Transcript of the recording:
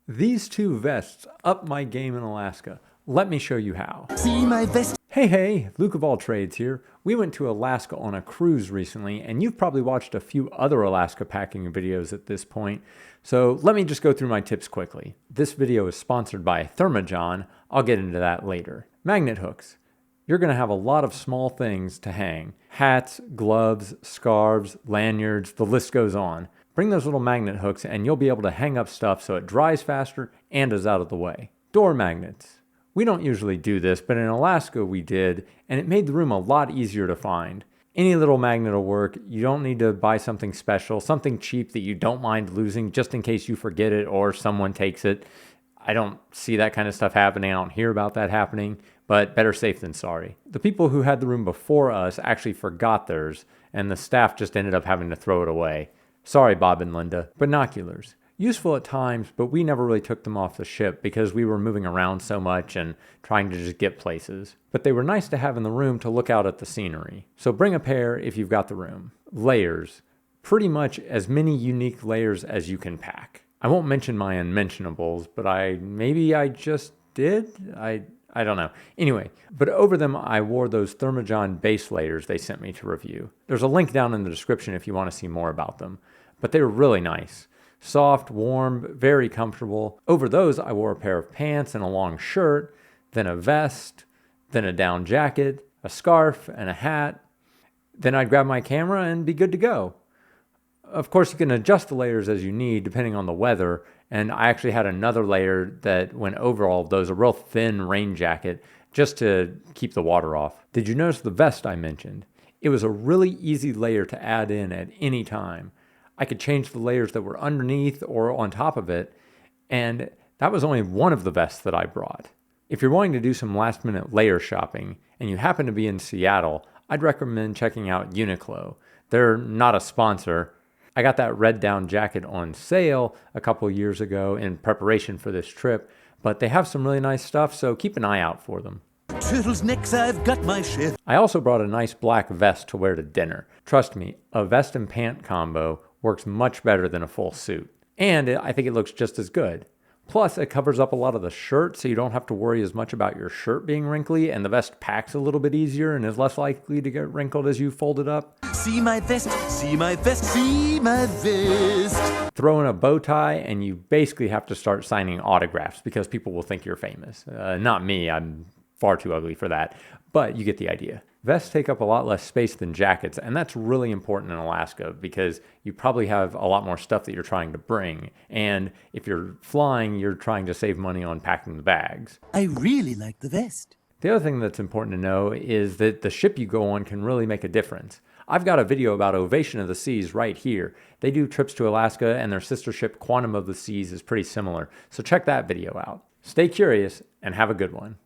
These two vests up my game in Alaska. Let me show you how. See my vest. Hey, Luke of All Trades here. We went to Alaska on a cruise recently, and you've probably watched a few other Alaska packing videos at this point. So let me just go through my tips quickly. This video is sponsored by Thermajohn. I'll get into that later. Magnet hooks. You're going to have a lot of small things to hang. Hats, gloves, scarves, lanyards, the list goes on. Bring those little magnet hooks and you'll be able to hang up stuff so it dries faster and is out of the way. Door magnets. We don't usually do this, but in Alaska we did, and it made the room a lot easier to find. Any little magnet will work. You don't need to buy something special, something cheap that you don't mind losing just in case you forget it or someone takes it. I don't see that kind of stuff happening. I don't hear about that happening, but better safe than sorry. The people who had the room before us actually forgot theirs, and the staff just ended up having to throw it away. Sorry, Bob and Linda. Binoculars. Useful at times, but we never really took them off the ship because we were moving around so much and trying to just get places. But they were nice to have in the room to look out at the scenery. So bring a pair if you've got the room. Layers. Pretty much as many unique layers as you can pack. I won't mention my unmentionables, but maybe I just did? I don't know. Anyway, but over them I wore those Thermajohn base layers they sent me to review. There's a link down in the description if you want to see more about them. But they were really nice. Soft, warm, very comfortable. Over those I wore a pair of pants and a long shirt, then a vest, then a down jacket, a scarf, and a hat. Then I'd grab my camera and be good to go. Of course, you can adjust the layers as you need depending on the weather, and I actually had another layer that went over all of those, a real thin rain jacket, just to keep the water off. Did you notice the vest I mentioned? It was a really easy layer to add in at any time. I could change the layers that were underneath or on top of it, and that was only one of the vests that I brought. If you're wanting to do some last minute layer shopping, and you happen to be in Seattle, I'd recommend checking out Uniqlo. They're not a sponsor. I got that red down jacket on sale a couple years ago in preparation for this trip, but they have some really nice stuff, so keep an eye out for them. Turtles' necks, I've got my share. I also brought a nice black vest to wear to dinner. Trust me, a vest and pant combo works much better than a full suit. And I think it looks just as good. Plus, it covers up a lot of the shirt, so you don't have to worry as much about your shirt being wrinkly, and the vest packs a little bit easier and is less likely to get wrinkled as you fold it up. See my vest, see my vest, see my vest. Throw in a bow tie, and you basically have to start signing autographs because people will think you're famous. Not me, I'm far too ugly for that, but you get the idea. Vests take up a lot less space than jackets, and that's really important in Alaska because you probably have a lot more stuff that you're trying to bring. And if you're flying, you're trying to save money on packing the bags. I really like the vest. The other thing that's important to know is that the ship you go on can really make a difference. I've got a video about Ovation of the Seas right here. They do trips to Alaska, and their sister ship Quantum of the Seas is pretty similar. So check that video out. Stay curious and have a good one.